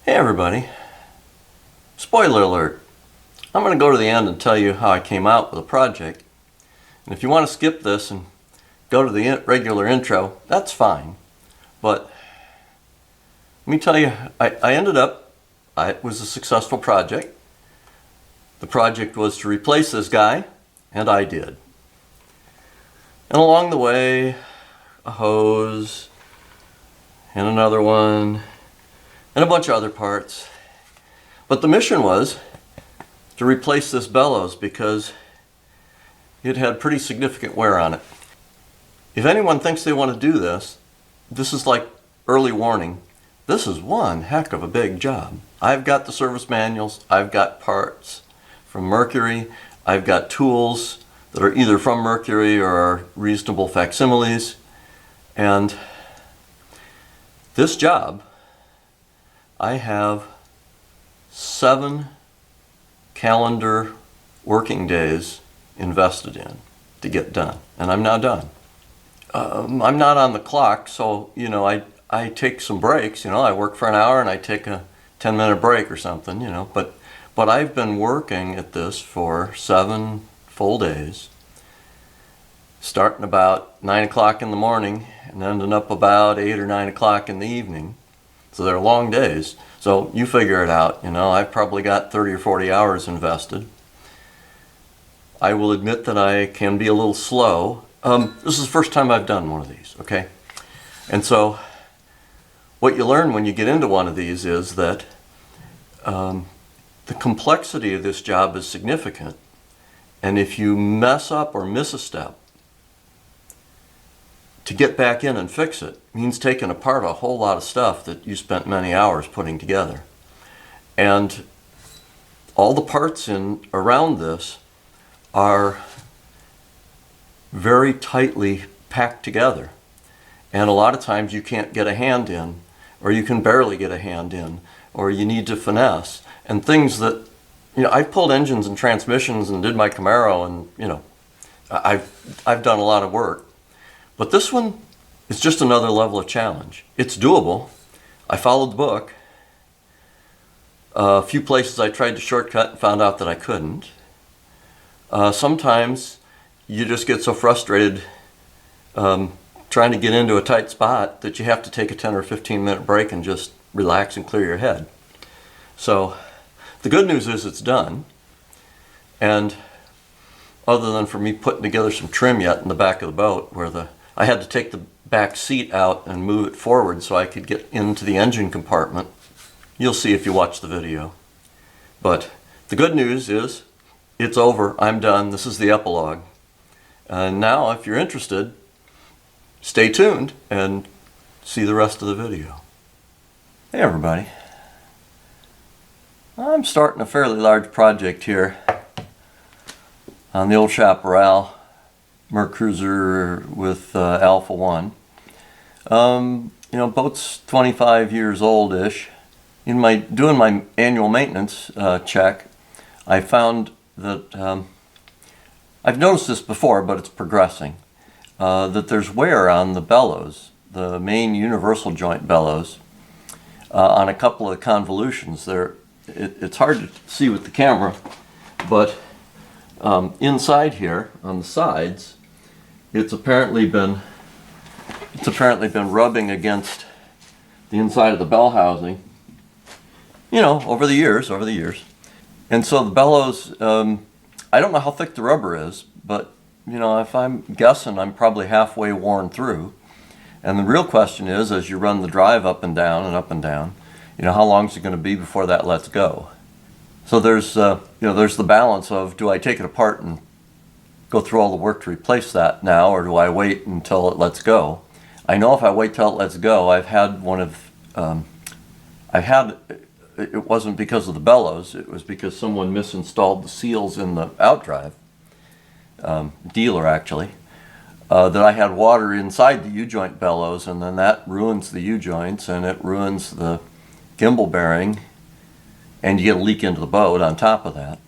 Hey everybody, spoiler alert, I'm going to go to the end and tell you how I came out with a project. And if you want to skip this and go to the regular intro, that's fine. But let me tell you, it was a successful project. The project was to replace this guy, and I did. And along the way, a hose, and another one, and a bunch of other parts. But the mission was to replace this bellows because it had pretty significant wear on it. If anyone thinks they want to do this, this is like early warning. This is one heck of a big job. I've got the service manuals, I've got parts from Mercury, I've got tools that are either from Mercury or are reasonable facsimiles, and this job I have 7 calendar working days invested in to get done, and I'm now done. I'm not on the clock, so I take some breaks. I work for an hour and I take a 10-minute break or something. But I've been working at this for 7 full days, starting about 9 o'clock in the morning and ending up about 8 or 9 o'clock in the evening. So they're long days. So you figure it out. I've probably got 30 or 40 hours invested. I will admit that I can be a little slow. This is the first time I've done one of these, okay? And so what you learn when you get into one of these is that the complexity of this job is significant. And if you mess up or miss a step, to get back in and fix it means taking apart a whole lot of stuff that you spent many hours putting together. And all the parts around this are very tightly packed together. And a lot of times you can't get a hand in, or you can barely get a hand in, or you need to finesse. And things that, I've pulled engines and transmissions and did my Camaro, and I've done a lot of work. But this one is just another level of challenge. It's doable. I followed the book. A few places I tried to shortcut and found out that I couldn't. Sometimes you just get so frustrated trying to get into a tight spot that you have to take a 10 or 15-minute break and just relax and clear your head. So the good news is it's done. And other than for me putting together some trim yet in the back of the boat where I had to take the back seat out and move it forward so I could get into the engine compartment. You'll see if you watch the video. But the good news is it's over. I'm done. This is the epilogue. And now, if you're interested, stay tuned and see the rest of the video. Hey everybody. I'm starting a fairly large project here on the old Chaparral Mercruiser with Alpha1. Boat's 25 years old-ish. In doing my annual maintenance check, I found that I've noticed this before, but it's progressing. That there's wear on the bellows, the main universal joint bellows, on a couple of convolutions. It's hard to see with the camera, but inside here on the sides, it's apparently been rubbing against the inside of the bellhousing, over the years. And so the bellows, I don't know how thick the rubber is, but if I'm guessing, I'm probably halfway worn through. And the real question is, as you run the drive up and down, how long is it going to be before that lets go? So there's the balance of, do I take it apart and go through all the work to replace that now, or do I wait until it lets go? I know if I wait till it lets go, it wasn't because of the bellows, it was because someone misinstalled the seals in the Outdrive, dealer actually, that I had water inside the U-joint bellows, and then that ruins the U-joints and it ruins the gimbal bearing, and you get a leak into the boat on top of that.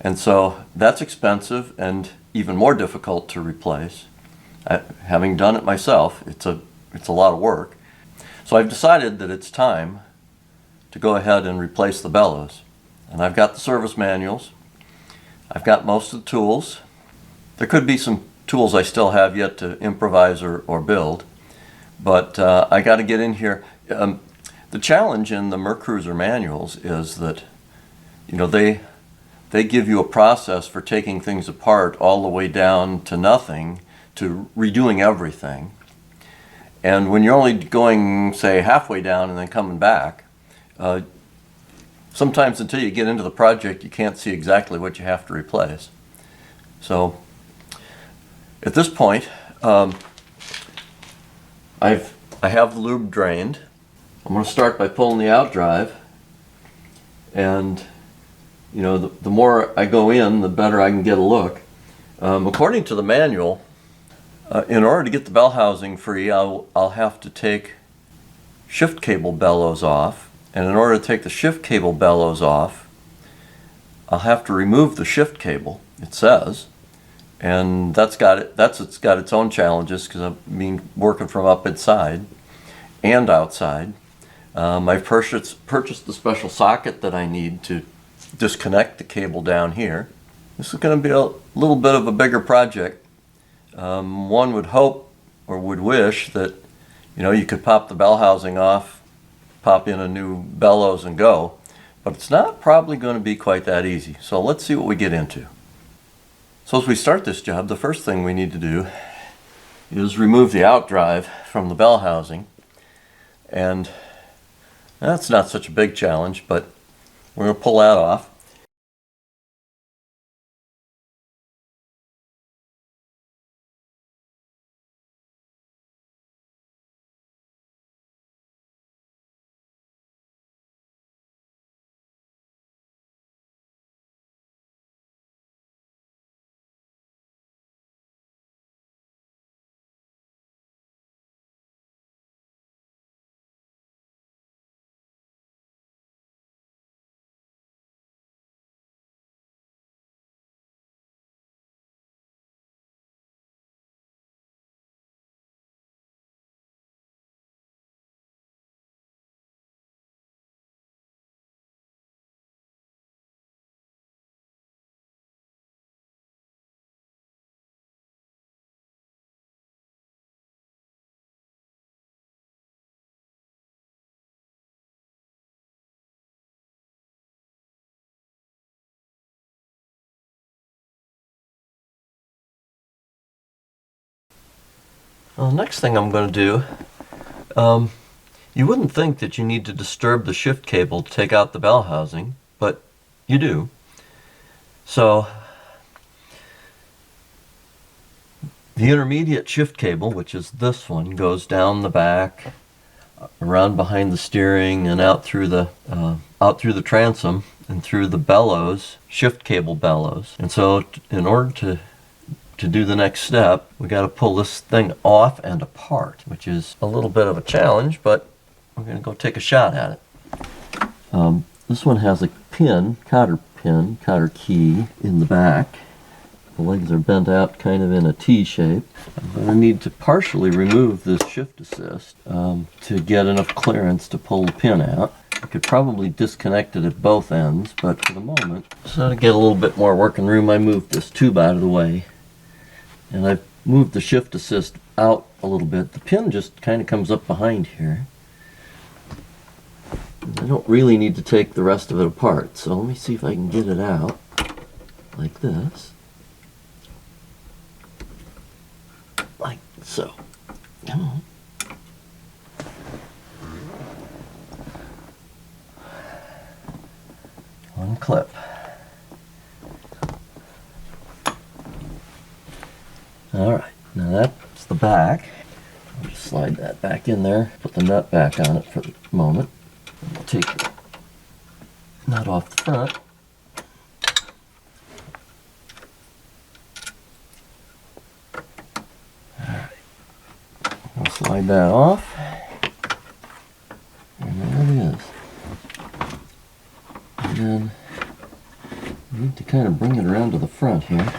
And so that's expensive and even more difficult to replace. Having done it myself, it's a lot of work. So I've decided that it's time to go ahead and replace the bellows. And I've got the service manuals. I've got most of the tools. There could be some tools I still have yet to improvise or build, but I got to get in here. The challenge in the Mercruiser manuals is that, you know, they give you a process for taking things apart all the way down to nothing, to redoing everything. And when you're only going, say, halfway down and then coming back, sometimes until you get into the project, you can't see exactly what you have to replace. So at this point, I have the lube drained. I'm going to start by pulling the Outdrive, and you know, the more I go in, the better I can get a look. According to the manual, in order to get the bell housing free, I'll have to take shift cable bellows off, and in order to take the shift cable bellows off, I'll have to remove the shift cable, it says, and it's got its own challenges because I've been working from up inside and outside. I've purchased the special socket that I need to disconnect the cable down here. This is going to be a little bit of a bigger project. One would hope or would wish that, you know, you could pop the bell housing off, pop in a new bellows and go, but it's not probably going to be quite that easy. So let's see what we get into. So as we start this job, the first thing we need to do is remove the Outdrive from the bell housing, and that's not such a big challenge, but we're going to pull that off. Well, the next thing I'm going to do, you wouldn't think that you need to disturb the shift cable to take out the bell housing, but you do. So the intermediate shift cable, which is this one, goes down the back, around behind the steering, and out through the transom and through the bellows, shift cable bellows. And so in order to do the next step, we got to pull this thing off and apart, which is a little bit of a challenge, but we're going to go take a shot at it. This one has a cotter key in the back. The legs are bent out kind of in a T shape. I'm going to need to partially remove this shift assist to get enough clearance to pull the pin out. I could probably disconnect it at both ends, but for the moment, so to get a little bit more working room, I moved this tube out of the way. And I've moved the shift assist out a little bit. The pin just kind of comes up behind here. And I don't really need to take the rest of it apart, so let me see if I can get it out like this. Like so. Come on. One clip. Alright, now that's the back. I'll just slide that back in there, put the nut back on it for the moment. And we'll take the nut off the front. Alright, I'll slide that off. And there it is. And then we need to kind of bring it around to the front here.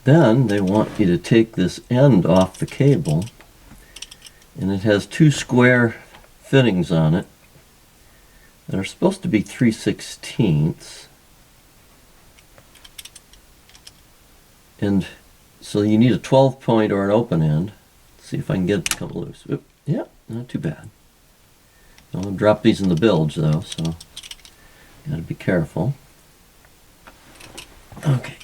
Then they want you to take this end off the cable And it has two square fittings on it that are supposed to be 3/16. And so you need a 12 point or an open end. Let's see if I can get it to come loose. Oop, yeah, not too bad. I'll drop these in the bilge though, so gotta be careful. Okay.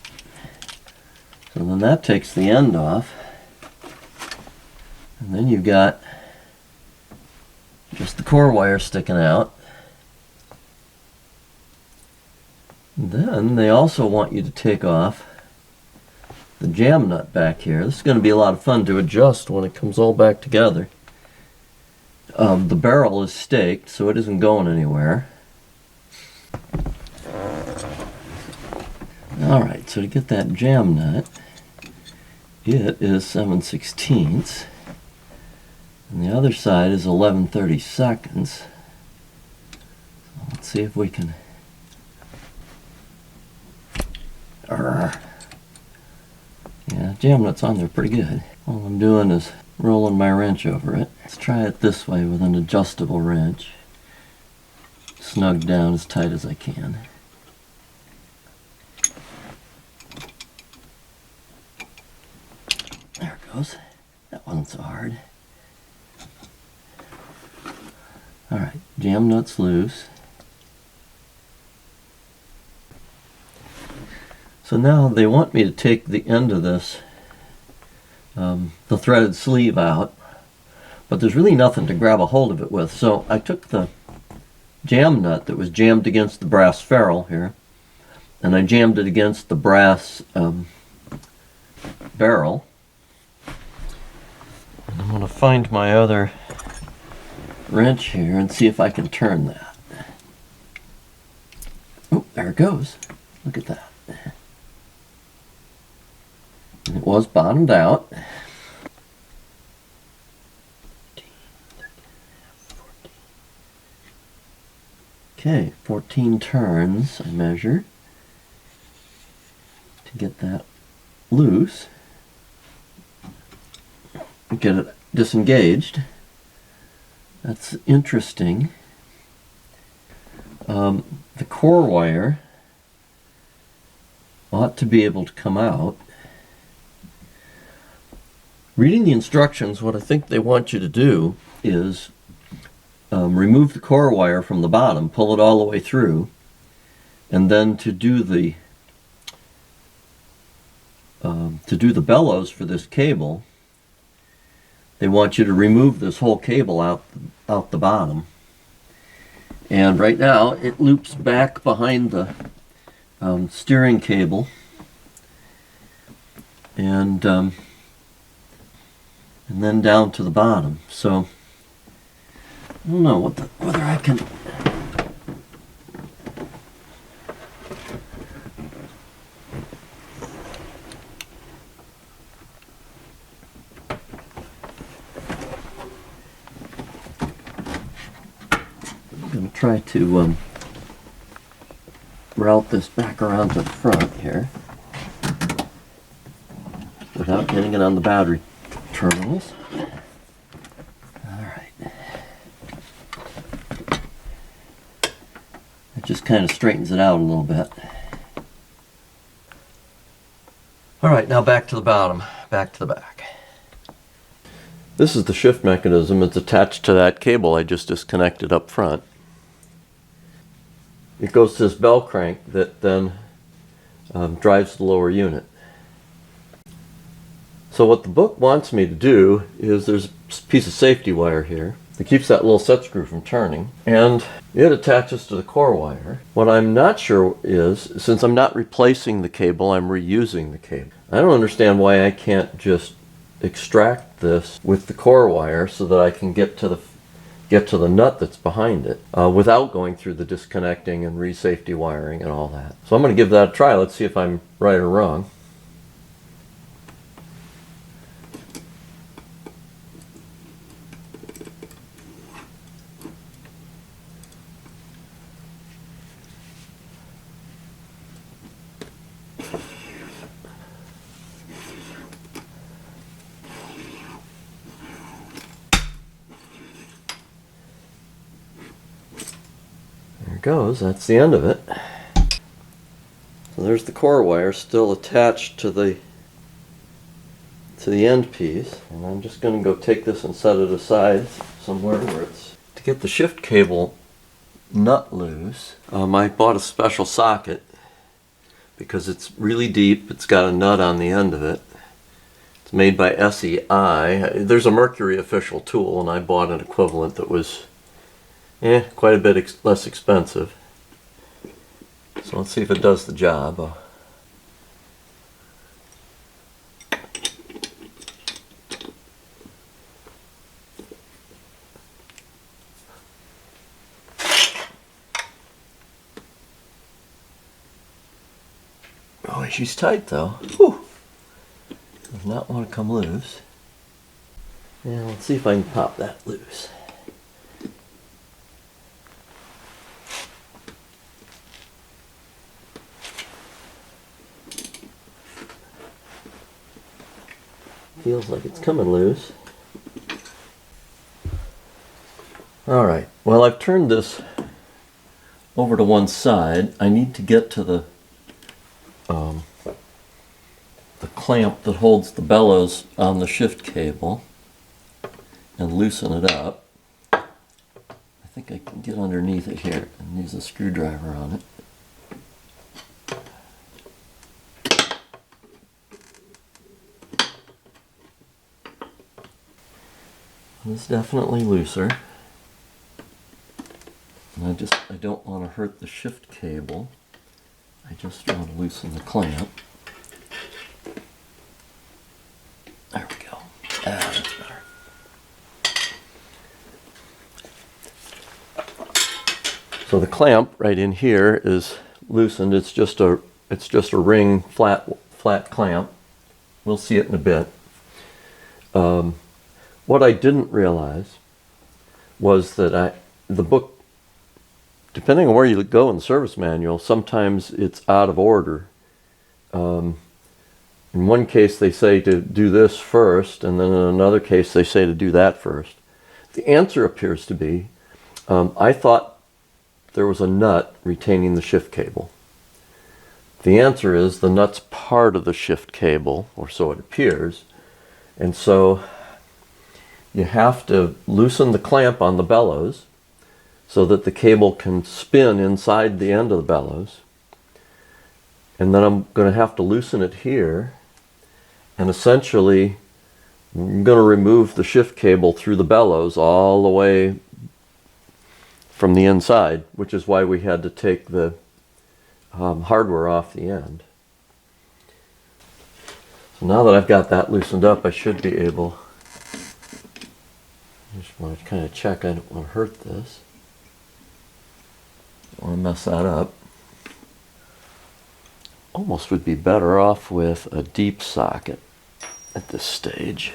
So then that takes the end off. And then you've got just the core wire sticking out. And then they also want you to take off the jam nut back here. This is going to be a lot of fun to adjust when it comes all back together. The barrel is staked, so it isn't going anywhere. Alright, so to get that jam nut, it is 7/16. And the other side is 11/32. So let's see if we can... Yeah, jam nut's on there pretty good. All I'm doing is rolling my wrench over it. Let's try it this way with an adjustable wrench. Snug down as tight as I can. There it goes. That wasn't so hard. Alright, jam nut's loose. So now they want me to take the end of this, the threaded sleeve out, but there's really nothing to grab a hold of it with. So I took the jam nut that was jammed against the brass ferrule here, and I jammed it against the brass barrel. And I'm going to find my other wrench here and see if I can turn that. Oh, there it goes. Look at that. And it was bottomed out. 14. Okay, 14 turns I measure to get that loose. Get it disengaged. That's interesting. The core wire ought to be able to come out. Reading the instructions, what I think they want you to do is remove the core wire from the bottom, pull it all the way through, and then to do the bellows for this cable, they want you to remove this whole cable out the bottom. And right now it loops back behind the steering cable, and then down to the bottom. So I don't know whether I can. I'm going to try to route this back around to the front here without getting it on the battery terminals. Alright. It just kind of straightens it out a little bit. Alright, now back to the bottom, back to the back. This is the shift mechanism. It's attached to that cable I just disconnected up front. It goes to this bell crank that then drives the lower unit. So what the book wants me to do is there's a piece of safety wire here that keeps that little set screw from turning, and it attaches to the core wire. What I'm not sure is, since I'm not replacing the cable, I'm reusing the cable. I don't understand why I can't just extract this with the core wire so that I can get to the nut that's behind it without going through the disconnecting and re-safety wiring and all that. So I'm going to give that a try. Let's see if I'm right or wrong. it goes. That's the end of it. So there's the core wire still attached to the end piece, and I'm just going to go take this and set it aside somewhere where it's... To get the shift cable nut loose, I bought a special socket because it's really deep. It's got a nut on the end of it. It's made by SEI. There's a Mercury official tool, and I bought an equivalent that was quite a bit less expensive. So let's see if it does the job. Oh, she's tight though. Whew. Does not want to come loose. Yeah, let's see if I can pop that loose. Feels like it's coming loose. Alright, well, I've turned this over to one side. I need to get to the clamp that holds the bellows on the shift cable and loosen it up. I think I can get underneath it here and use a screwdriver on it. It's definitely looser. And I don't want to hurt the shift cable. I just want to loosen the clamp. There we go. That's better. So the clamp right in here is loosened. It's just a ring flat clamp. We'll see it in a bit. What I didn't realize was that the book, depending on where you go in the service manual, sometimes it's out of order. In one case they say to do this first, and then in another case they say to do that first. The answer appears to be, I thought there was a nut retaining the shift cable. The answer is the nut's part of the shift cable, or so it appears, and so you have to loosen the clamp on the bellows so that the cable can spin inside the end of the bellows. And then I'm going to have to loosen it here, and essentially I'm going to remove the shift cable through the bellows all the way from the inside, which is why we had to take the hardware off the end. So now that I've got that loosened up, I should be able... I just want to kind of check I don't want to hurt this. Don't want to mess that up. Almost would be better off with a deep socket at this stage.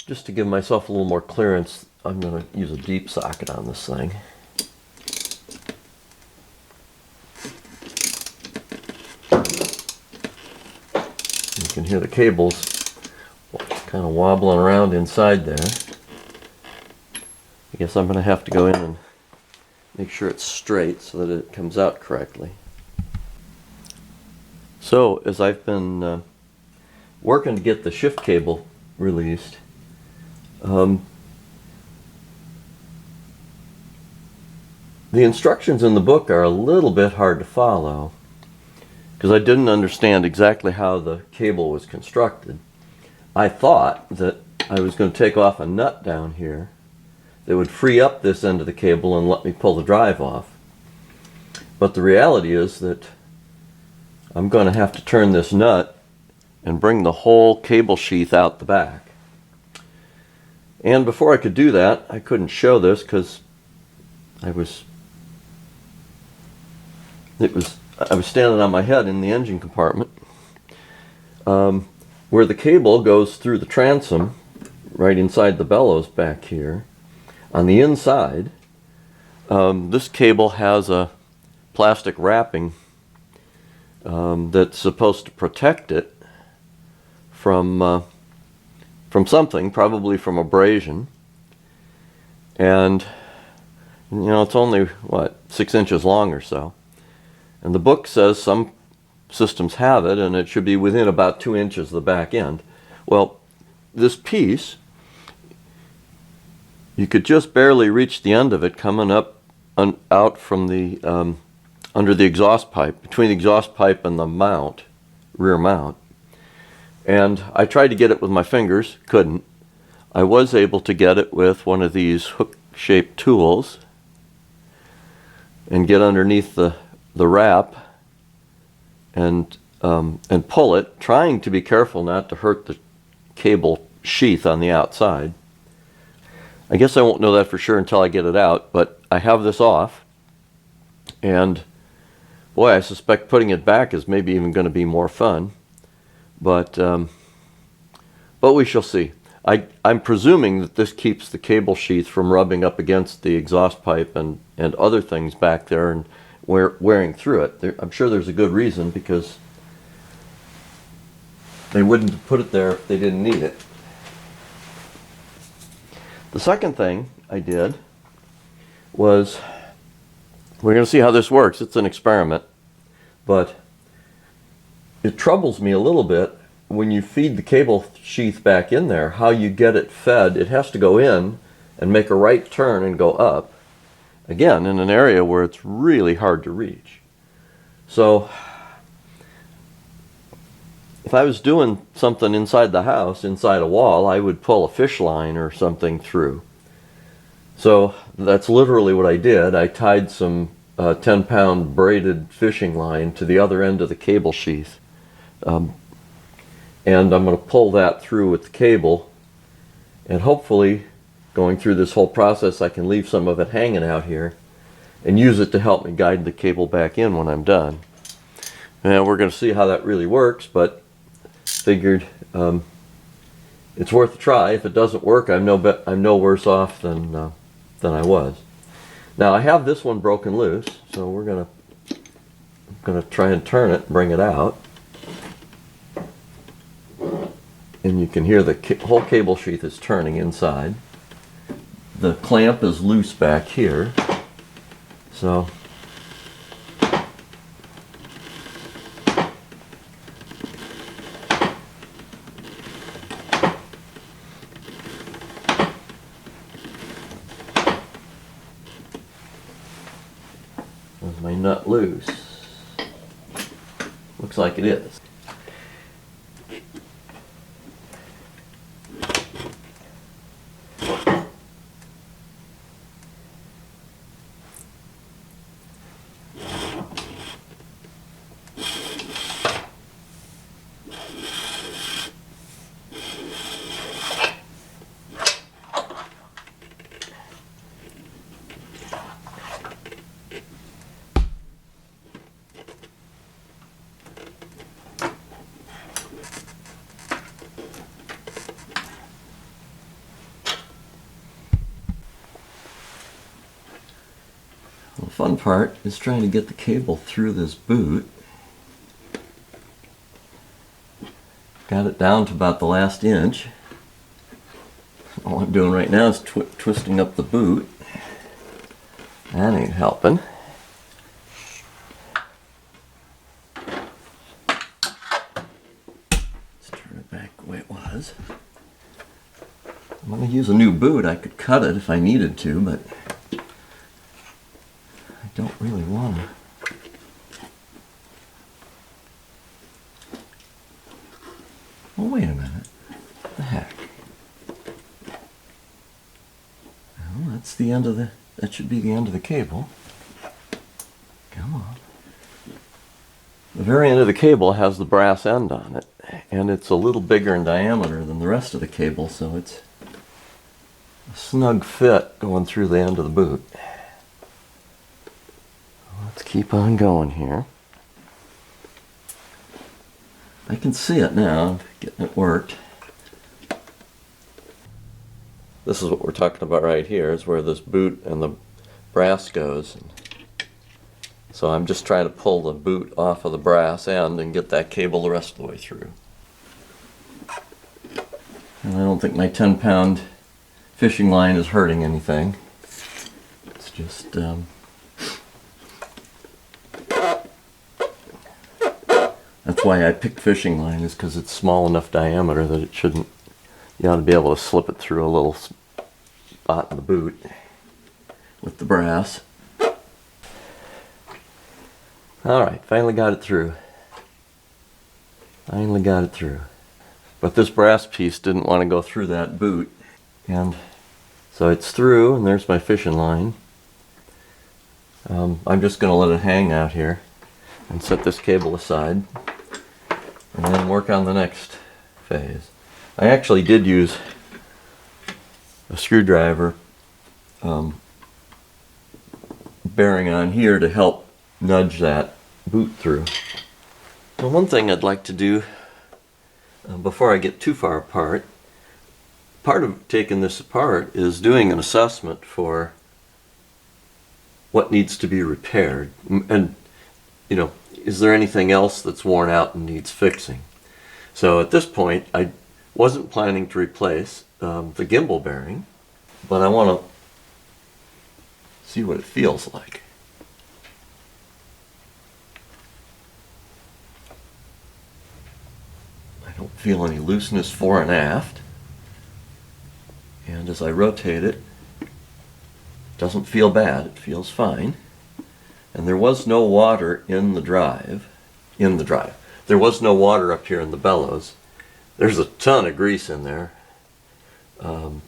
Just to give myself a little more clearance, I'm going to use a deep socket on this thing. You can hear the cables kind of wobbling around inside there. I guess I'm going to have to go in and make sure it's straight so that it comes out correctly. So, as I've been working to get the shift cable released, the instructions in the book are a little bit hard to follow because I didn't understand exactly how the cable was constructed. I thought that I was going to take off a nut down here that would free up this end of the cable and let me pull the drive off. But the reality is that I'm going to have to turn this nut and bring the whole cable sheath out the back. And before I could do that, I couldn't show this because I was standing on my head in the engine compartment. Where the cable goes through the transom, right inside the bellows back here, on the inside, this cable has a plastic wrapping that's supposed to protect it from something, probably from abrasion. And You know, it's only, what, 6 inches long or so. And the book says some systems have it, and it should be within about 2 inches of the back end. Well, this piece, you could just barely reach the end of it coming up out from the under the exhaust pipe, between the exhaust pipe and the mount, rear mount. And I tried to get it with my fingers, couldn't. I was able to get it with one of these hook-shaped tools and get underneath the wrap and pull it, trying to be careful not to hurt the cable sheath on the outside. I guess I won't know that for sure until I get it out, but I have this off, and boy, I suspect putting it back is maybe even going to be more fun, but we shall see. I'm presuming that this keeps the cable sheath from rubbing up against the exhaust pipe and other things back there and wearing through it. I'm sure there's a good reason, because they wouldn't have put it there if they didn't need it. The second thing I did was, we're going to see how this works. It's an experiment, but it troubles me a little bit when you feed the cable sheath back in there, how you get it fed. It has to go in and make a right turn and go up, again, in an area where it's really hard to reach. So if I was doing something inside the house, inside a wall, I would pull a fish line or something through. So that's literally what I did. I tied some 10-pound braided fishing line to the other end of the cable sheath. And I'm going to pull that through with the cable, and hopefully going through this whole process I can leave some of it hanging out here and use it to help me guide the cable back in when I'm done. And we're going to see how that really works, but figured it's worth a try. If it doesn't work, I'm no worse off than I was. Now I have this one broken loose, so we're gonna try and turn it and bring it out. And you can hear the whole cable sheath is turning inside. The clamp is loose back here, so is my nut loose? Looks like it is. The fun part is trying to get the cable through this boot. Got it down to about the last inch. All I'm doing right now is twisting up the boot. That ain't helping. Let's turn it back the way it was. I'm going to use a new boot. I could cut it if I needed to, but I don't really want to. Oh, wait a minute. What the heck? Well, that's the end of the, that should be the end of the cable. Come on. The very end of the cable has the brass end on it, and it's a little bigger in diameter than the rest of the cable, so it's a snug fit going through the end of the boot. Let's keep on going here. I can see it now, getting it worked. This is what we're talking about right here, is where this boot and the brass goes. So I'm just trying to pull the boot off of the brass end and get that cable the rest of the way through. And I don't think my 10-pound fishing line is hurting anything. It's Just that's why I picked fishing line, is because it's small enough diameter that it shouldn't, you ought to be able to slip it through a little spot in the boot with the brass. Alright, finally got it through. Finally got it through. But this brass piece didn't want to go through that boot. And so it's through, and there's my fishing line. I'm just going to let it hang out here and set this cable aside and then work on the next phase. I actually did use a screwdriver bearing on here to help nudge that boot through. So one thing I'd like to do before I get too far apart, part of taking this apart is doing an assessment for what needs to be repaired, and you know, is there anything else that's worn out and needs fixing. So at this point I wasn't planning to replace the gimbal bearing, but I want to see what it feels like. I don't feel any looseness fore and aft, and as I rotate it, it doesn't feel bad, it feels fine. And there was no water in the drive. There was no water up here in the bellows. There's a ton of grease in there from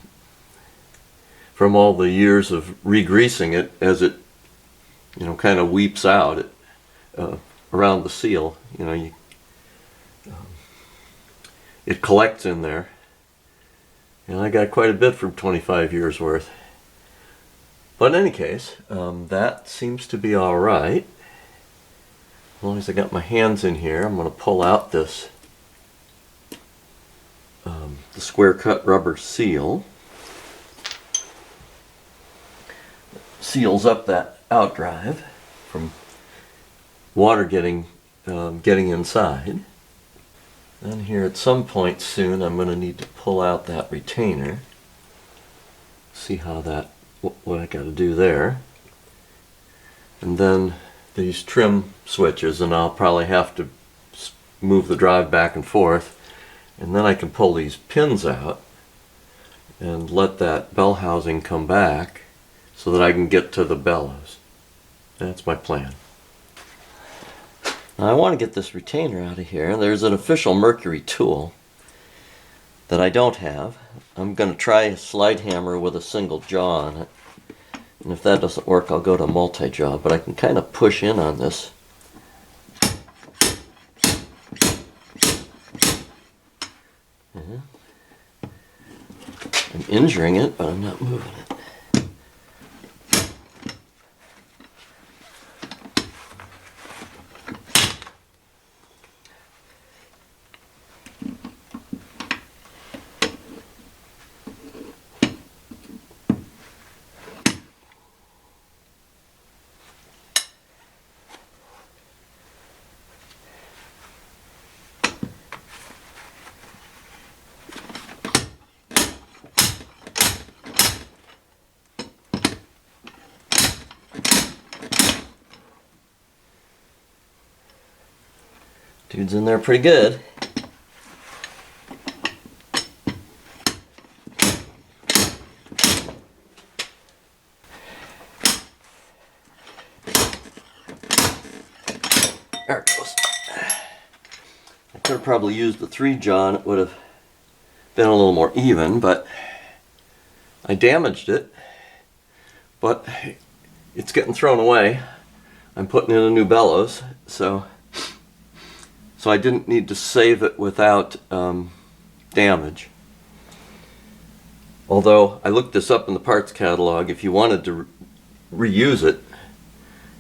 all the years of re-greasing it as it, you know, kind of weeps out around the seal. You know, it collects in there, and I got quite a bit from 25 years worth. But in any case, that seems to be all right. As long as I got my hands in here, I'm going to pull out this the square cut rubber seal. Seals up that outdrive from water getting inside. Then here at some point soon I'm going to need to pull out that retainer. See how that, what I got to do there. And then these trim switches, and I'll probably have to move the drive back and forth, and then I can pull these pins out and let that bell housing come back so that I can get to the bellows. That's my plan. Now I want to get this retainer out of here. There's an official Mercury tool that I don't have. I'm going to try a slide hammer with a single jaw on it. And if that doesn't work, I'll go to multi-jaw, but I can kind of push in on this. I'm injuring it, but I'm not moving it. Dude's in there pretty good. There it goes. I could have probably used the 3-jaw and it would have been a little more even, but I damaged it. But it's getting thrown away. I'm putting in a new bellows, so I didn't need to save it without damage. Although I looked this up in the parts catalog, if you wanted to reuse it,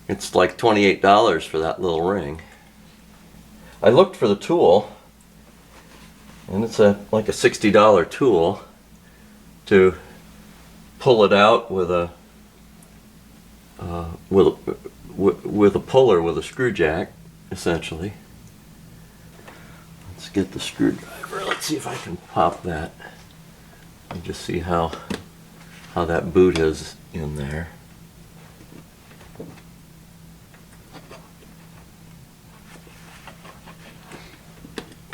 it's like $28 for that little ring. I looked for the tool, and it's like a $60 tool to pull it out with a puller with a screw jack, essentially. Let's get the screwdriver. Let's see if I can pop that. And just see how that boot is in there.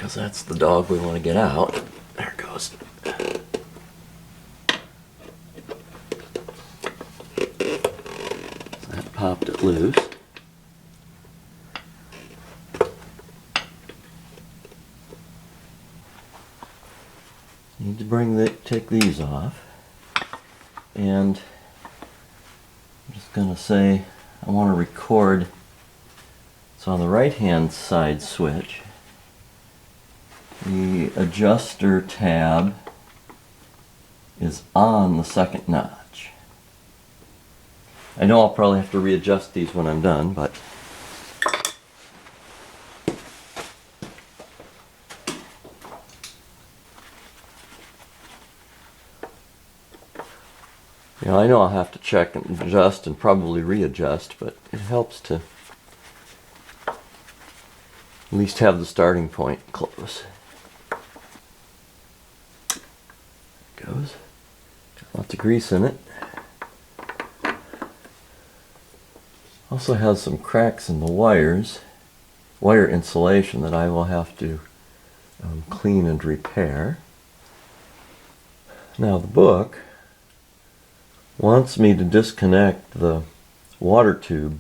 because that's the dog we want to get out. There it goes. So that popped it loose. Need to take these off, and I'm just going to say I want to record. So on the right hand side switch, the adjuster tab is on the second notch. I know I'll probably have to readjust these when I'm done, but I know I'll have to check and adjust and probably readjust, but it helps to at least have the starting point close. There it goes. Got lots of grease in it. Also has some cracks in the wires, wire insulation that I will have to clean and repair. Now the book wants me to disconnect the water tube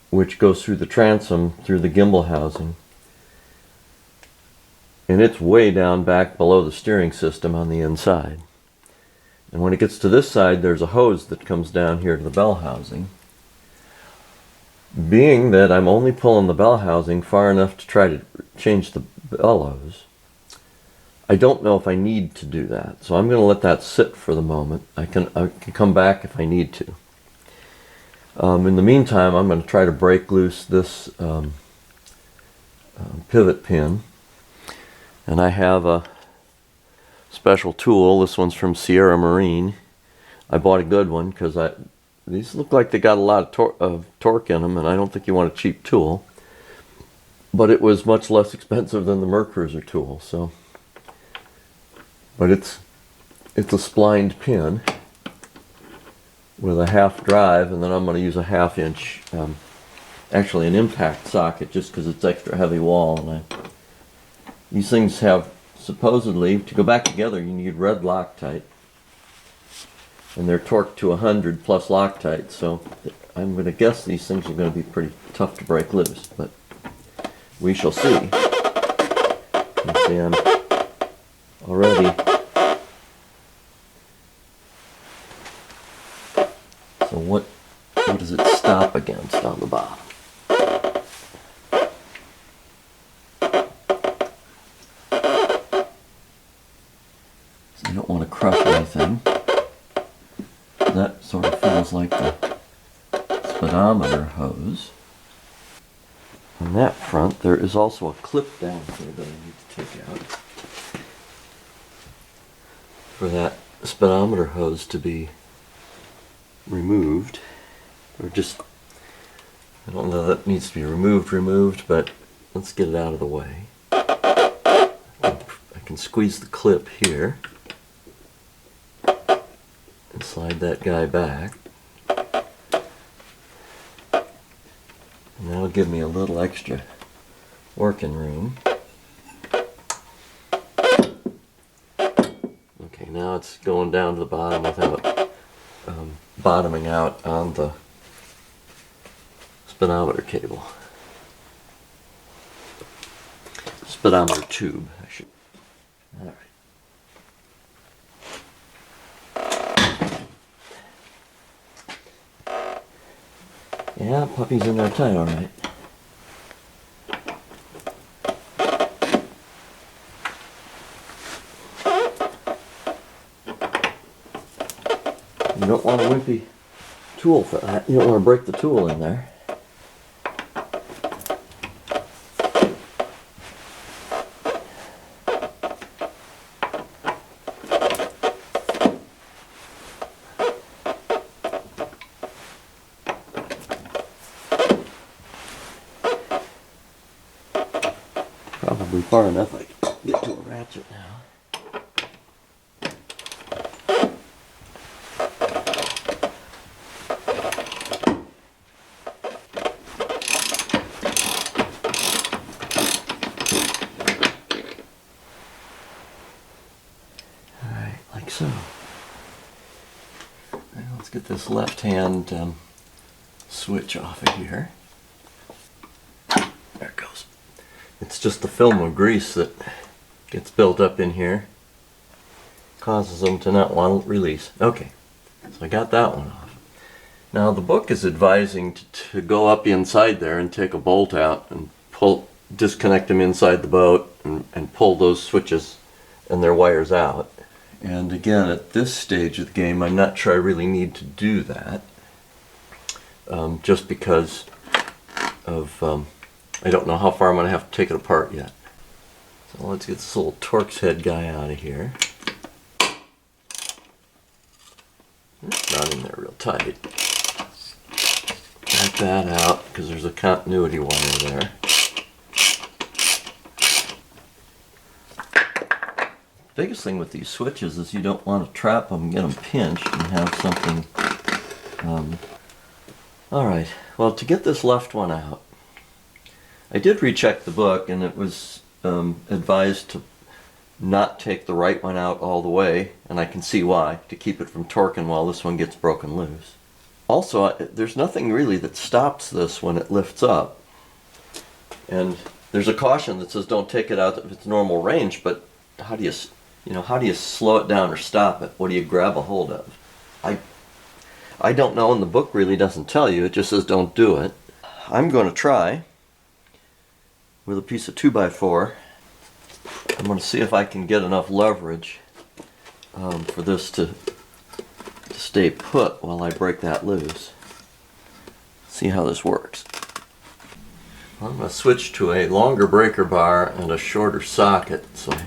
which goes through the transom through the gimbal housing, and it's way down back below the steering system on the inside. And when it gets to this side, there's a hose that comes down here to the bell housing. Being that I'm only pulling the bell housing far enough to try to change the bellows, I don't know if I need to do that, so I'm going to let that sit for the moment. I can come back if I need to. In the meantime, I'm going to try to break loose this pivot pin, and I have a special tool. This one's from Sierra Marine. I bought a good one because these look like they got a lot of torque in them, and I don't think you want a cheap tool. But it was much less expensive than the Mercruiser tool, so. But it's a splined pin with a half drive, and then I'm going to use a 1/2 inch, actually an impact socket, just because it's extra heavy wall. And these things have, supposedly, to go back together you need red Loctite, and they're torqued to 100 plus Loctite, so I'm going to guess these things are going to be pretty tough to break loose, but we shall see. You see, I'm already. So what does it stop against on the bottom? So you don't want to crush anything. That sort of feels like the speedometer hose. On that front, there is also a clip down here that I need to take out for that speedometer hose to be removed, or just, I don't know that needs to be removed, but let's get it out of the way. I can squeeze the clip here and slide that guy back, and that'll give me a little extra working room. Okay, now it's going down to the bottom without bottoming out on the speedometer cable. Speedometer tube, I should. All right. Yeah, puppy's in there tight, all right. You don't want a wimpy tool for that. You don't want to break the tool in there. Probably far enough I can get to a ratchet now. So, now let's get this left hand switch off of here. There it goes. It's just the film of grease that gets built up in here. Causes them to not want to release. Okay, so I got that one off. Now the book is advising to go up inside there and take a bolt out and disconnect them inside the boat and pull those switches and their wires out. And again, at this stage of the game, I'm not sure I really need to do that. Just because of, I don't know how far I'm going to have to take it apart yet. So let's get this little Torx head guy out of here. It's not in there real tight. Back that out because there's a continuity wire there. The biggest thing with these switches is you don't want to trap them and get them pinched and have something. Alright, well, to get this left one out, I did recheck the book and it was advised to not take the right one out all the way, and I can see why, to keep it from torquing while this one gets broken loose. Also, there's nothing really that stops this when it lifts up. And there's a caution that says don't take it out of its normal range, but how do you slow it down or stop it? What do you grab a hold of? I don't know, and the book really doesn't tell you. It just says don't do it. I'm going to try with a piece of 2x4. I'm going to see if I can get enough leverage for this to stay put while I break that loose. See how this works. I'm going to switch to a longer breaker bar and a shorter socket so I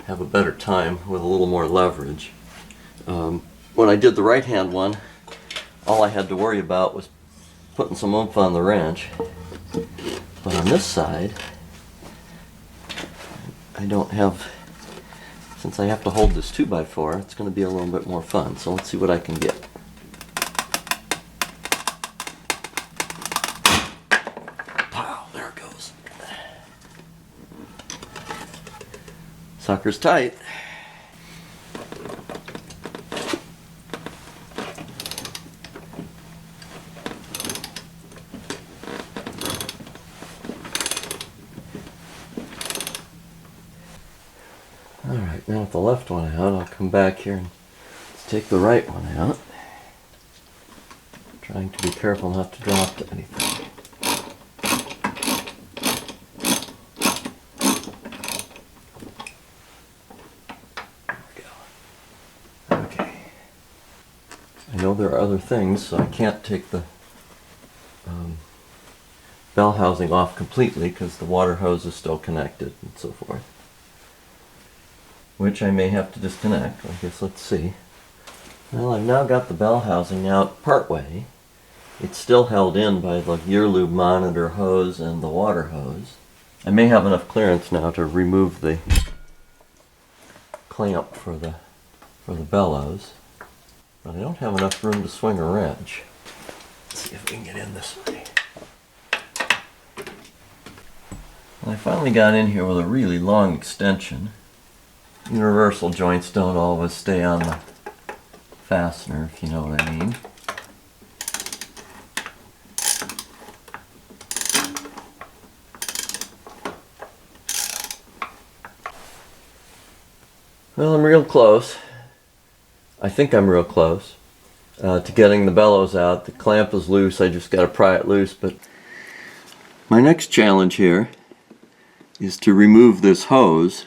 have a better time with a little more leverage. When I did the right hand one, all I had to worry about was putting some oomph on the wrench. But on this side, I don't have, since I have to hold this 2x4, it's going to be a little bit more fun. So let's see what I can get. Pow, there it goes. Sucker's tight. Alright, now with the left one out, I'll come back here and take the right one out. Trying to be careful not to drop anything. There we go. Okay. I know there are other things, so I can't take the bell housing off completely because the water hose is still connected and so forth. Which I may have to disconnect. I guess let's see. Well, I've now got the bell housing out part way. It's still held in by the Lube monitor hose and the water hose. I may have enough clearance now to remove the clamp for the bellows, but I don't have enough room to swing a wrench. Let's see if we can get in this way. Well, I finally got in here with a really long extension. Universal joints don't always stay on the fastener, if you know what I mean. Well, I'm real close. I think I'm real close to getting the bellows out. The clamp is loose, I just got to pry it loose. But my next challenge here is to remove this hose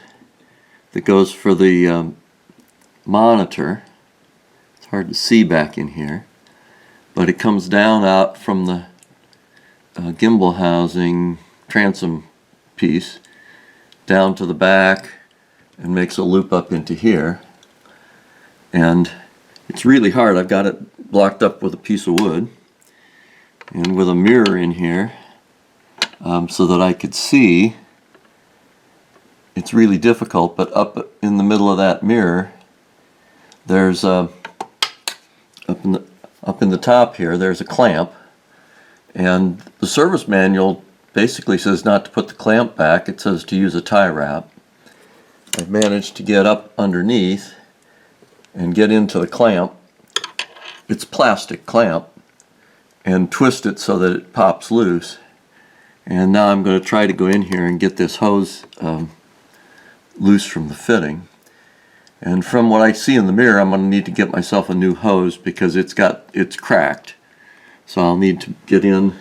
that goes for the monitor. It's hard to see back in here, but it comes down out from the gimbal housing transom piece down to the back and makes a loop up into here. And it's really hard. I've got it blocked up with a piece of wood and with a mirror in here so that I could see. It's really difficult, but up in the middle of that mirror, there's up in the top here, there's a clamp, and the service manual basically says not to put the clamp back. It says to use a tie wrap. I've managed to get up underneath and get into the clamp. It's plastic clamp, and twist it so that it pops loose. And now I'm going to try to go in here and get this hose loose from the fitting. And from what I see in the mirror, I'm going to need to get myself a new hose because it's cracked. So I'll need to get in.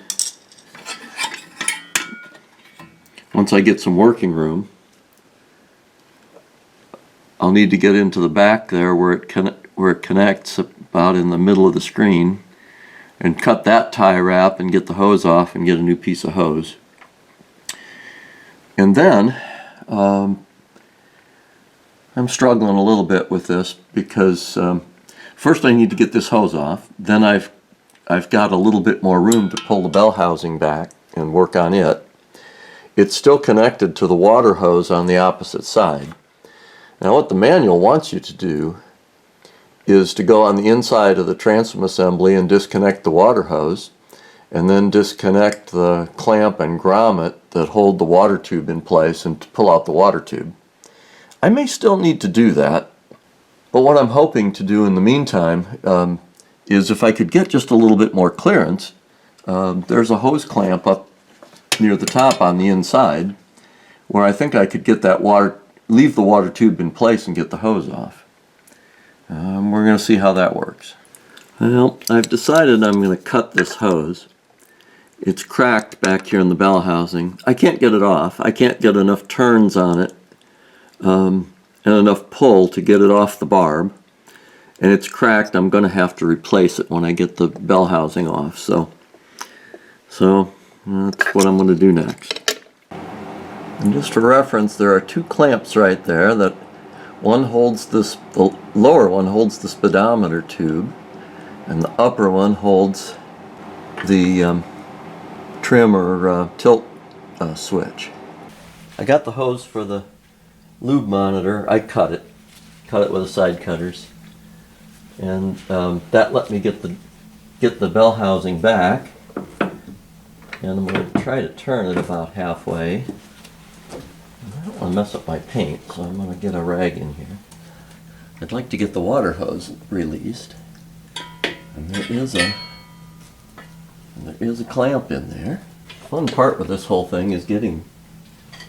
Once I get some working room, I'll need to get into the back there where it connects about in the middle of the screen, and cut that tie wrap and get the hose off and get a new piece of hose. And then I'm struggling a little bit with this because first I need to get this hose off. Then I've got a little bit more room to pull the bell housing back and work on it. It's still connected to the water hose on the opposite side. Now what the manual wants you to do is to go on the inside of the transom assembly and disconnect the water hose, and then disconnect the clamp and grommet that hold the water tube in place and to pull out the water tube. I may still need to do that, but what I'm hoping to do in the meantime is if I could get just a little bit more clearance. There's a hose clamp up near the top on the inside where I think I could get that leave the water tube in place and get the hose off. We're going to see how that works. Well, I've decided I'm going to cut this hose. It's cracked back here in the bell housing. I can't get it off. I can't get enough turns on it and enough pull to get it off the barb. And it's cracked. I'm going to have to replace it when I get the bell housing off. So that's what I'm going to do next. And just for reference, there are two clamps right there that one holds this, the lower one holds the speedometer tube, and the upper one holds the trim or tilt switch. I got the hose for the lube monitor. I cut it with the side cutters, and that let me get the bell housing back. And I'm going to try to turn it about halfway. I don't want to mess up my paint, so I'm going to get a rag in here. I'd like to get the water hose released, and there is a clamp in there. The fun part with this whole thing is getting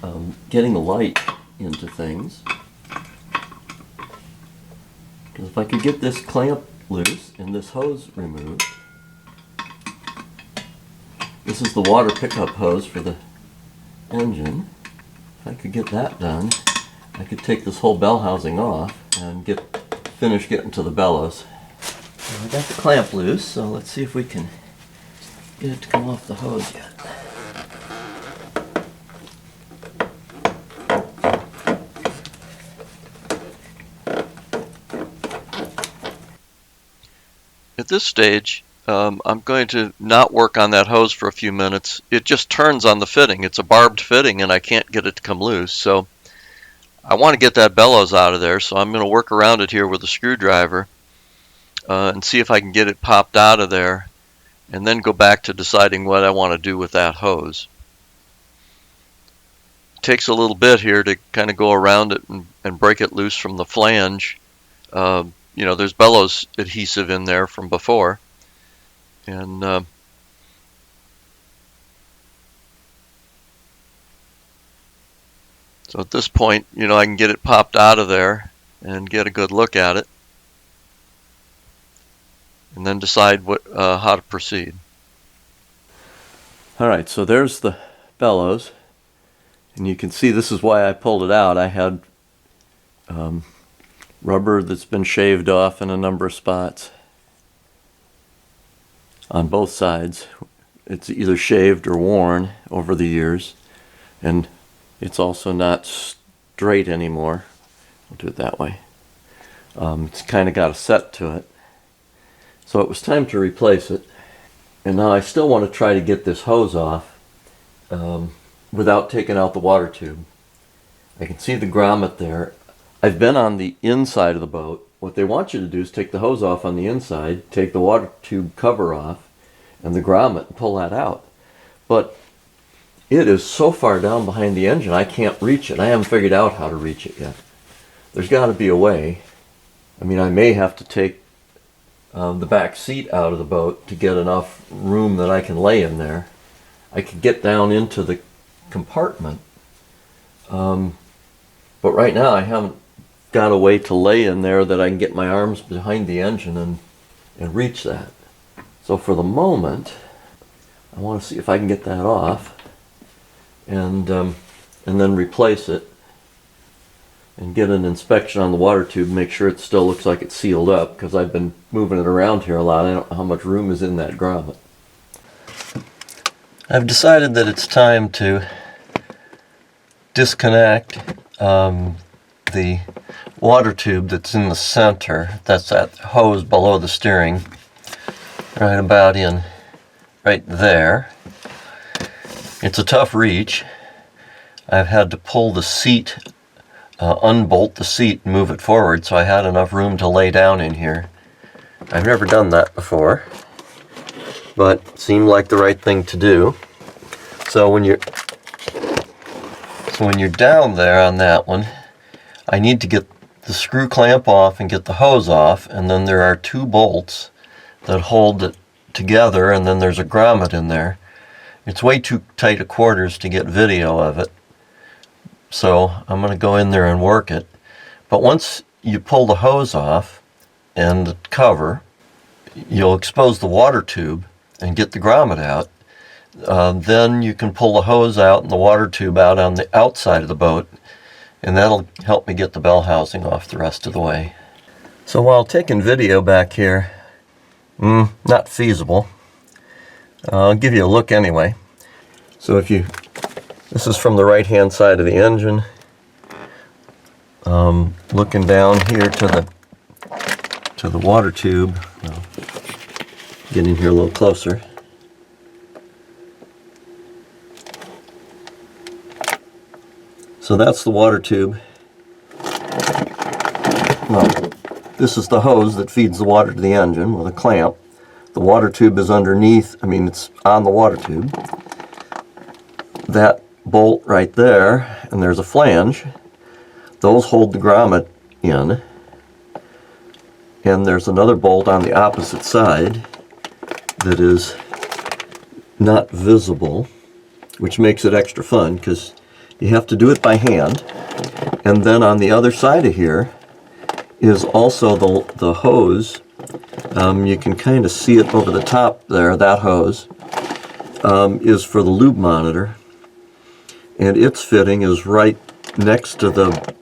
light into things. Because if I could get this clamp loose and this hose removed, this is the water pickup hose for the engine. If I could get that done, I could take this whole bell housing off and finish getting to the bellows. Well, I got the clamp loose, so let's see if we can get it to come off the hose yet. At this stage, I'm going to not work on that hose for a few minutes. It just turns on the fitting. It's a barbed fitting and I can't get it to come loose. So I want to get that bellows out of there, so I'm going to work around it here with a screwdriver and see if I can get it popped out of there, and then go back to deciding what I want to do with that hose. It takes a little bit here to kind of go around it and break it loose from the flange. You know, there's bellows adhesive in there from before. And so at this point, you know, I can get it popped out of there and get a good look at it, and then decide how to proceed. All right, so there's the bellows, and you can see this is why I pulled it out. I had rubber that's been shaved off in a number of spots on both sides. It's either shaved or worn over the years, and it's also not straight anymore. I'll do it that way. It's kind of got a set to it. So it was time to replace it, and now I still want to try to get this hose off without taking out the water tube. I can see the grommet there. I've been on the inside of the boat. What they want you to do is take the hose off on the inside, take the water tube cover off, and the grommet, and pull that out. But it is so far down behind the engine, I can't reach it. I haven't figured out how to reach it yet. There's got to be a way. I mean, I may have to take the back seat out of the boat to get enough room that I can lay in there. I could get down into the compartment, but right now I haven't got a way to lay in there that I can get my arms behind the engine and reach that. So for the moment, I want to see if I can get that off and then replace it and get an inspection on the water tube, make sure it still looks like it's sealed up, because I've been moving it around here a lot. I don't know how much room is in that grommet. I've decided that it's time to disconnect the water tube that's in the center. That's that hose below the steering, right about in right there. It's a tough reach. I've had to pull the seat, unbolt the seat and move it forward, so I had enough room to lay down in here. I've never done that before, but it seemed like the right thing to do. So when you're down there on that one, I need to get the screw clamp off and get the hose off, and then there are two bolts that hold it together, and then there's a grommet in there. It's way too tight a quarters to get video of it, so I'm going to go in there and work it. But once you pull the hose off and the cover, you'll expose the water tube and get the grommet out. Then you can pull the hose out and the water tube out on the outside of the boat, and that'll help me get the bell housing off the rest of the way. So while taking video back here, not feasible. I'll give you a look anyway. So this is from the right hand side of the engine, looking down here to the water tube. Well, get in here a little closer. So that's the water tube. Well, this is the hose that feeds the water to the engine with a clamp. The water tube is underneath, it's on the water tube. That bolt right there, and there's a flange. Those hold the grommet in. And there's another bolt on the opposite side that is not visible, which makes it extra fun because you have to do it by hand. And then on the other side of here is also the hose. You can kind of see it over the top there. That hose is for the lube monitor, and its fitting is right next to the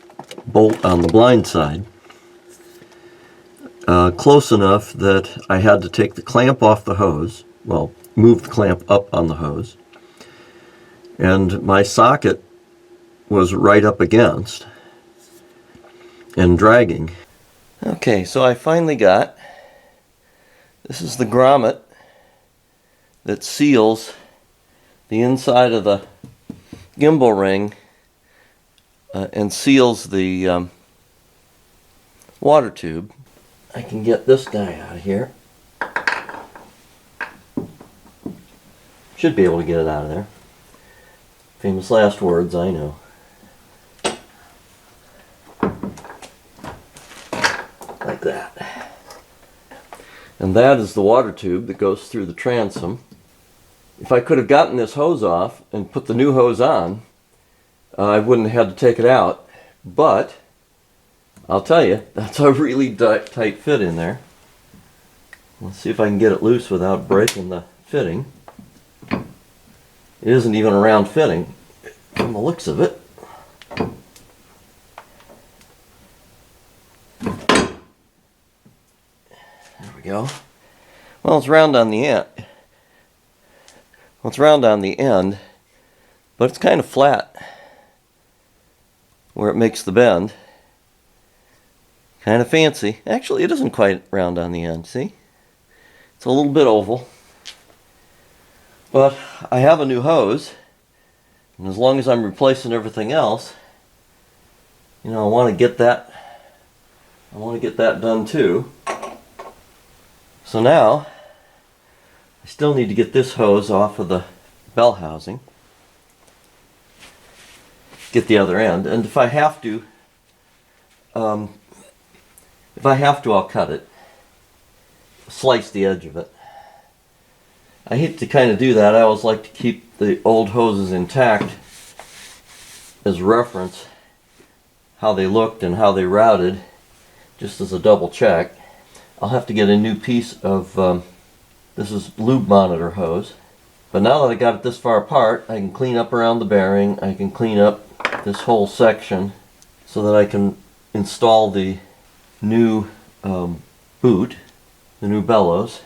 bolt on the blind side. Close enough that I had to take the clamp off the hose, well, move the clamp up on the hose, and my socket was right up against and dragging. Okay, so I finally got, this is the grommet that seals the inside of the gimbal ring and seals the water tube. I can get this guy out of here. Should be able to get it out of there. Famous last words, I know. Like that. And that is the water tube that goes through the transom. If I could have gotten this hose off and put the new hose on, I wouldn't have had to take it out. But I'll tell you, that's a really tight fit in there. Let's see if I can get it loose without breaking the fitting. It isn't even a round fitting from the looks of it. There we go. Well, it's round on the end. Well, it's round on the end, but it's kind of flat where it makes the bend. Kind of fancy. Actually, it isn't quite round on the end, see? It's a little bit oval. But I have a new hose, and as long as I'm replacing everything else, I want to get that done too. So now I still need to get this hose off of the bell housing. Get the other end, and if I have to If I have to, I'll cut it. Slice the edge of it. I hate to kind of do that. I always like to keep the old hoses intact as reference, how they looked and how they routed, just as a double check. I'll have to get a new piece of, this is lube monitor hose. But now that I got it this far apart, I can clean up around the bearing. I can clean up this whole section so that I can install the new boot, the new bellows.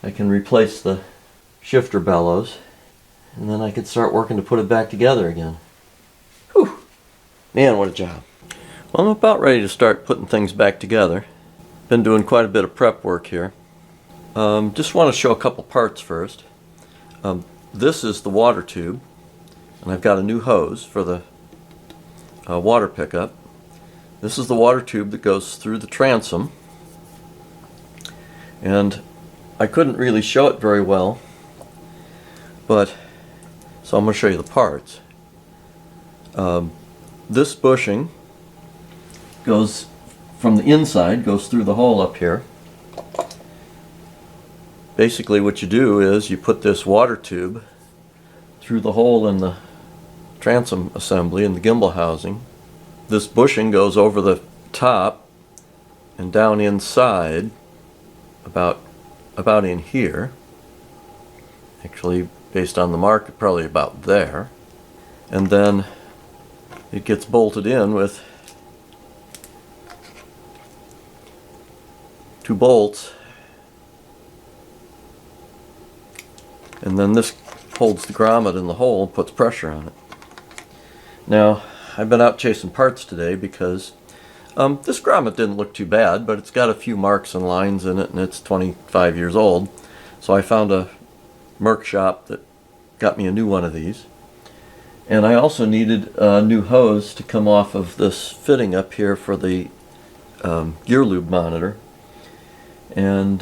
I can replace the shifter bellows, and then I can start working to put it back together again. Whew! Man, what a job. Well, I'm about ready to start putting things back together. Been doing quite a bit of prep work here. Just want to show a couple parts first. This is the water tube, and I've got a new hose for the water pickup. This is the water tube that goes through the transom, and I couldn't really show it very well, but so I'm going to show you the parts. This bushing goes from the inside, goes through the hole up here. Basically what you do is you put this water tube through the hole in the transom assembly in the gimbal housing. This bushing goes over the top and down inside about in here. Actually, based on the mark, probably about there. And then it gets bolted in with 2 bolts. And then this holds the grommet in the hole and puts pressure on it. Now, I've been out chasing parts today because this grommet didn't look too bad, but it's got a few marks and lines in it, and it's 25 years old. So I found a Merc shop that got me a new one of these. And I also needed a new hose to come off of this fitting up here for the gear lube monitor. And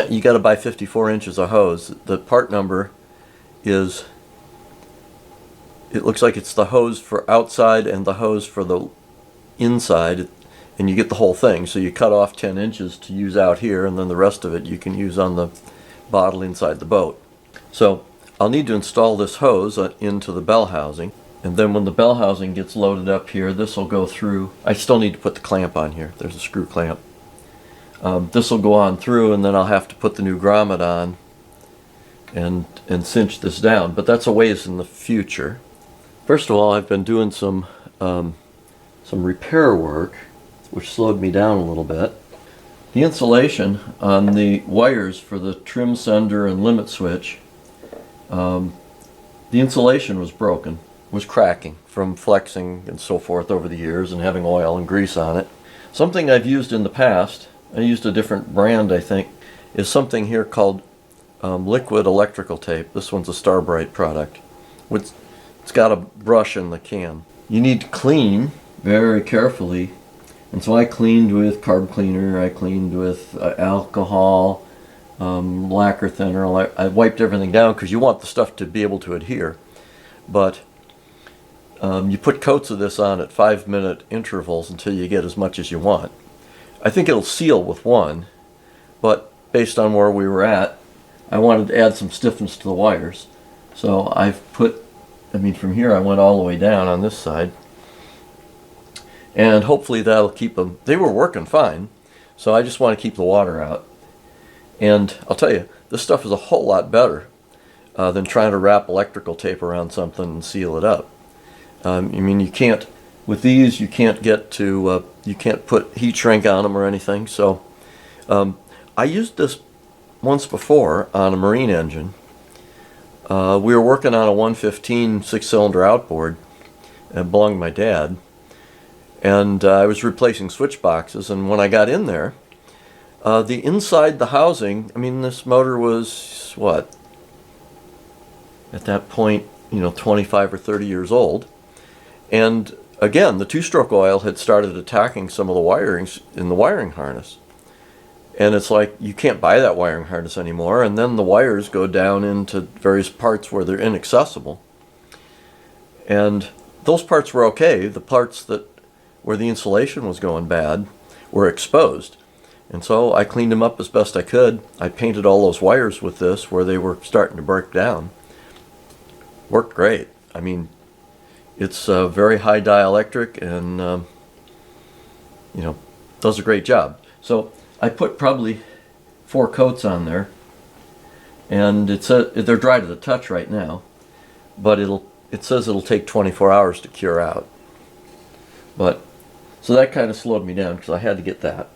you got to buy 54 inches of hose. The part number is, it looks like it's the hose for outside and the hose for the inside, and you get the whole thing. So you cut off 10 inches to use out here, and then the rest of it you can use on the bottle inside the boat. So I'll need to install this hose into the bell housing, and then when the bell housing gets loaded up here, this will go through. I still need to put the clamp on here. There's a screw clamp. This will go on through, and then I'll have to put the new grommet on and cinch this down, but that's a ways in the future. First of all, I've been doing some repair work, which slowed me down a little bit. The insulation on the wires for the trim sender and limit switch, the insulation was broken, was cracking from flexing and so forth over the years and having oil and grease on it. Something I've used in the past, I used a different brand I think, is something here called liquid electrical tape. This one's a Starbright product. It's got a brush in the can. You need to clean very carefully, and so I cleaned with carb cleaner, I cleaned with alcohol, lacquer thinner. I wiped everything down because you want the stuff to be able to adhere. But you put coats of this on at 5-minute intervals until you get as much as you want. I think it'll seal with one, but based on where we were at, I wanted to add some stiffness to the wires. So I've put, from here I went all the way down on this side, and hopefully that'll keep them. They were working fine, so I just want to keep the water out. And I'll tell you, this stuff is a whole lot better than trying to wrap electrical tape around something and seal it up. You can't, with these, you can't get to, you can't put heat shrink on them or anything. So I used this once before on a marine engine. We were working on a 115 6-cylinder outboard. It belonged to my dad. And I was replacing switch boxes, and when I got in there, the inside the housing, this motor was, what, at that point, 25 or 30 years old. And again, the 2-stroke oil had started attacking some of the wirings in the wiring harness. And it's like, you can't buy that wiring harness anymore, and then the wires go down into various parts where they're inaccessible. And those parts were okay. The parts where the insulation was going bad were exposed. And so I cleaned them up as best I could. I painted all those wires with this where they were starting to break down. Worked great. I mean, it's very high dielectric and you know, does a great job. So I put probably 4 coats on there, and they're dry to the touch right now, but it says it'll take 24 hours to cure out. But so that kind of slowed me down because I had to get that.